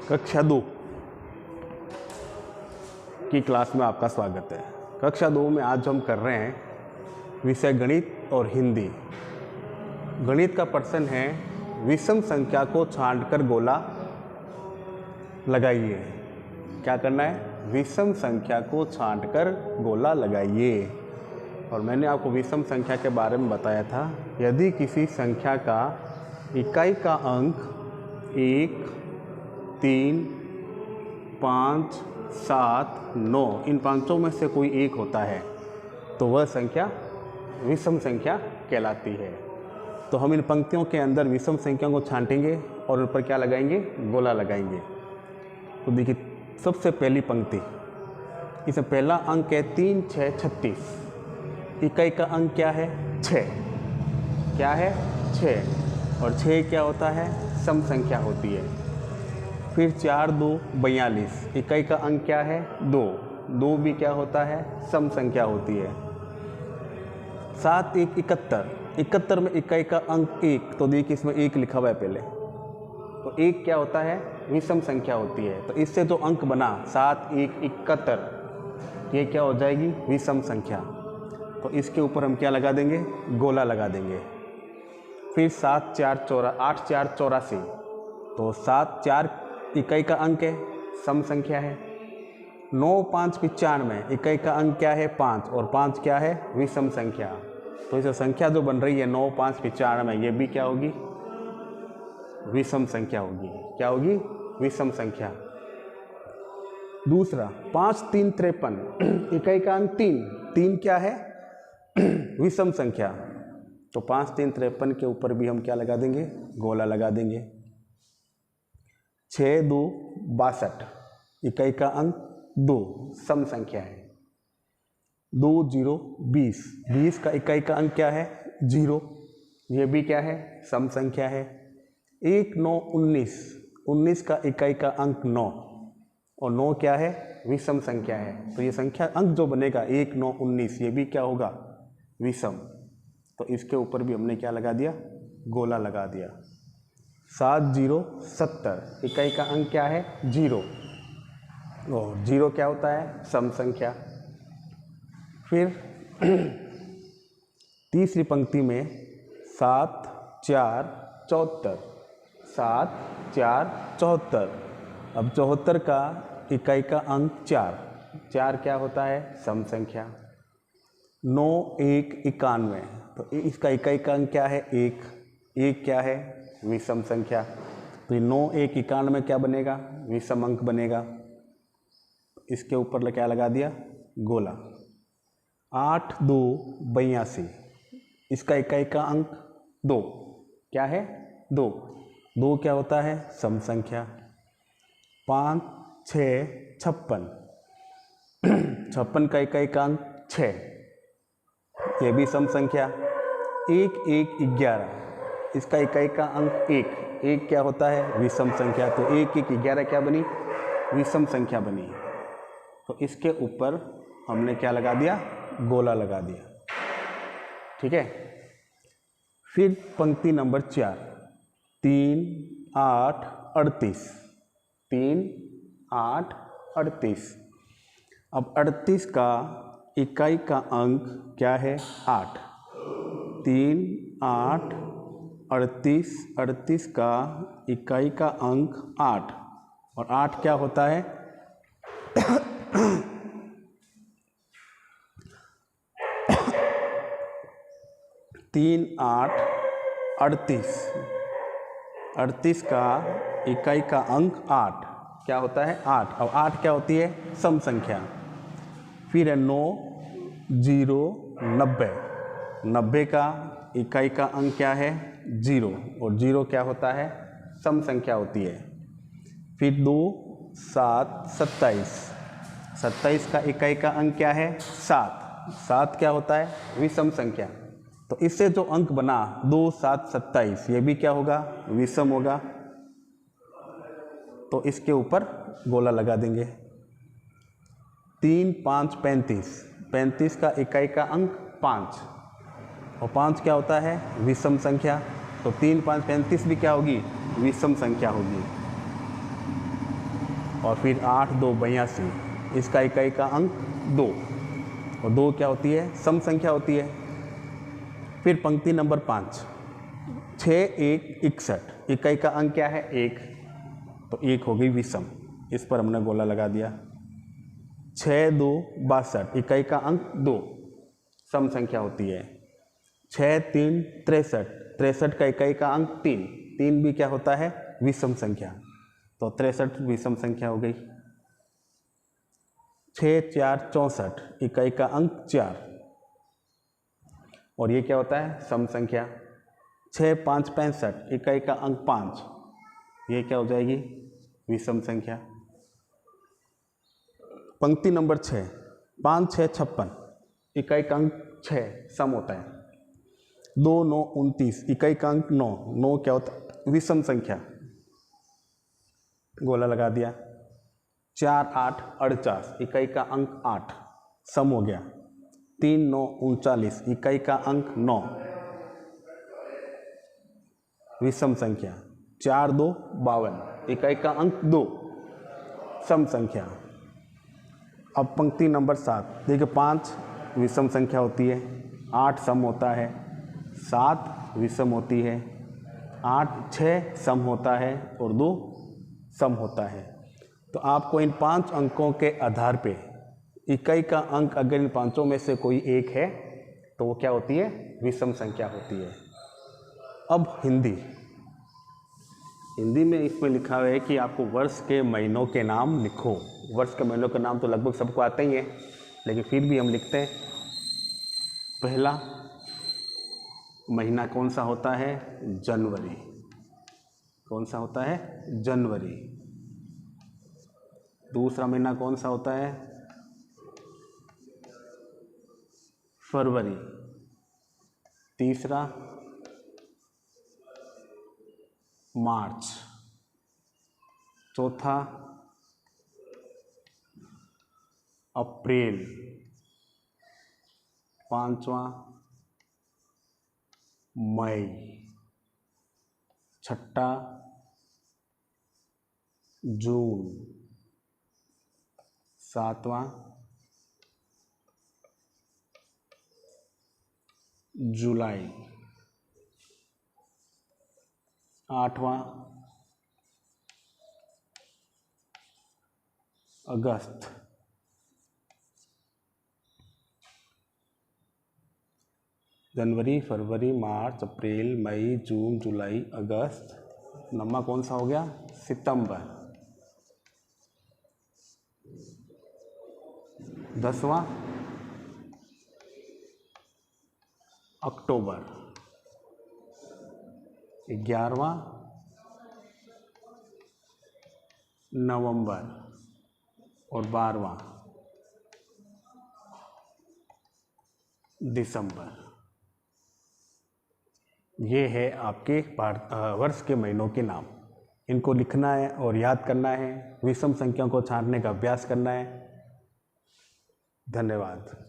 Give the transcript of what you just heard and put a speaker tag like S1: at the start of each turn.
S1: कक्षा 2 की क्लास में आपका स्वागत है। कक्षा 2 में आज हम कर रहे हैं विषय गणित और हिंदी। गणित का प्रश्न है विषम संख्या को छांटकर गोला लगाइए। क्या करना है? विषम संख्या को छांटकर गोला लगाइए। और मैंने आपको विषम संख्या के बारे में बताया था, यदि किसी संख्या का इकाई का अंक 1, 3, 5, 7, 9 इन पांचों में से कोई एक होता है तो वह संख्या विषम संख्या कहलाती है। तो हम इन पंक्तियों के अंदर विषम संख्या को छांटेंगे और उन पर क्या लगाएंगे? गोला लगाएंगे। तो देखिए, सबसे पहली पंक्ति, इसमें पहला अंक है 3, 6, 36। इकाई का अंक क्या है? 6। क्या है? 6। और 6 क्या होता है? सम संख्या होती है। फिर 4, 2, 42। इकाई का अंक क्या है? 2। 2 भी क्या होता है? सम संख्या होती है। 7, 1, 71। 71 में इकाई का अंक 1, तो देखिए इसमें 1 लिखा हुआ है पहले, तो 1 क्या होता है? विषम संख्या होती है। तो इससे जो अंक बना 7, 1, 71, ये क्या हो जाएगी? विषम संख्या। तो इसके ऊपर हम क्या लगा देंगे? गोला लगा देंगे। फिर 7, 4, 8, 4, 84। तो 7, 4 इकाई का अंक है, सम संख्या है। 9, 5, 95। इकाई का अंक क्या है? 5। और 5 क्या है? विषम संख्या। तो इस संख्या जो बन रही है 9, 5, 95, ये भी क्या होगी? विषम संख्या होगी। क्या होगी? विषम संख्या। दूसरा 5, 3, 53। इकाई का अंक 3। 3 क्या है? विषम संख्या। तो 5, 3, 53 के ऊपर भी हम क्या लगा देंगे? गोला लगा देंगे। 6, 2, 62। इकाई का अंक 2, सम संख्या है। 2, 0, 20। 20 का इकाई का अंक क्या है? 0। ये भी क्या है? सम संख्या है। 1, 9, 19। 19 का इकाई का अंक 9, और 9 क्या है? विषम संख्या है। तो ये संख्या अंक जो बनेगा 1, 9, 19, ये भी क्या होगा? विषम। तो इसके ऊपर भी हमने क्या लगा दिया? गोला लगा दिया। 7, 0, 70। इकाई का अंक क्या है? 0। और 0 क्या होता है? सम संख्या। फिर तीसरी पंक्ति में 7, 4, 74। 7, 4, 74। अब 74 का इकाई का अंक 4। 4 क्या होता है? सम संख्या। 9, 1, 91। तो इसका इकाई का अंक क्या है? 1। 1 क्या है? विषम संख्या। तो 9, 1, 91 में क्या बनेगा? विषम अंक बनेगा। इसके ऊपर क्या लगा दिया? गोला। 8, 2, 82। इसका इकाई का अंक 2। क्या है? 2। 2 क्या होता है? सम संख्या। 5, 6, 56। 56 का इकाई का अंक 6। ये भी सम संख्या। 1, 1, 11। इसका इकाई का अंक 1। 1 क्या होता है? विषम संख्या। तो 1, 1, 11 क्या बनी? विषम संख्या बनी। तो इसके ऊपर हमने क्या लगा दिया? गोला लगा दिया। ठीक है। फिर पंक्ति नंबर 4, 3, 8, 38। 3, 8, 38। अब 38 का इकाई का अंक क्या है? 8। 3, 8, 38। 38 का इकाई का अंक 8। और 8 क्या होता है? 3, 8, 38। 38 का इकाई का अंक 8 क्या होता है? 8। अब 8 क्या होती है? सम संख्या। फिर है 9, 0, 90। 90 का इकाई का अंक क्या है? 0। और 0 क्या होता है? सम संख्या होती है। फिर 2, 7, 27। 27 का इकाई का अंक क्या है? 7। 7 क्या होता है? विषम संख्या। तो इससे जो अंक बना 2, 7, 27, ये भी क्या होगा? विषम होगा। तो इसके ऊपर गोला लगा देंगे। 3, 5, 35। 35 का इकाई का अंक 5। और 5 क्या होता है? विषम संख्या। तो 3, 5, 35 भी क्या होगी? विषम संख्या होगी। और फिर 8 2 82, इसका इकाई का अंक 2, और 2 क्या होती है? सम संख्या होती है। फिर पंक्ति नंबर 5, 6 1 61, इकाई का अंक क्या है? 1, तो 1 हो गई विषम, इस पर हमने गोला लगा दिया। 6 2 62, इकाई का अंक 2, सम संख्या होती है। 6 3 63, 63 का इकाई का अंक 3, 3 भी क्या होता है? विषम संख्या, तो 63 विषम संख्या हो गई। 6 4 64, इकाई का अंक 4, और ये क्या होता है? सम संख्या। 6 5 65, इकाई का अंक 5, ये क्या हो जाएगी? विषम संख्या। पंक्ति नंबर 6, 5 6 56, इकाई का अंक 6, सम होता है। 2 9 29, इकाई का अंक 9, 9 क्या होता है? विषम संख्या, गोला लगा दिया। 4 8 48, इकाई का अंक 8, सम हो गया। 3 9 39, इकाई का अंक 9, विषम संख्या। 4 2 52, इकाई का अंक 2, सम संख्या। अब पंक्ति नंबर 7, देखिए 5 विषम संख्या होती है, 8 सम होता है, 7 विषम होती है, 8 6 सम होता है और 2 सम होता है। तो आपको इन 5 अंकों के आधार पे इकाई का अंक अगर इन पांचों में से कोई एक है तो वो क्या होती है? विषम संख्या होती है। अब हिंदी में इसमें लिखा हुआ है कि आपको वर्ष के महीनों के नाम लिखो। वर्ष के महीनों के नाम तो लगभग सबको आते ही हैं, लेकिन फिर भी हम लिखते हैं। पहला महीना कौन सा होता है? जनवरी। कौन सा होता है? जनवरी। दूसरा महीना कौन सा होता है? फरवरी। तीसरा मार्च। चौथा अप्रैल। पांचवा मई। छठा जून। सातवां जुलाई। आठवां अगस्त। जनवरी फरवरी मार्च अप्रैल मई जून जुलाई अगस्त। नौवां कौन सा हो गया? सितंबर। 10वां अक्टूबर। 11वां नवंबर और 12वां दिसंबर। ये है आपके वर्ष के महीनों के नाम। इनको लिखना है और याद करना है, विषम संख्याओं को छांटने का अभ्यास करना है। धन्यवाद।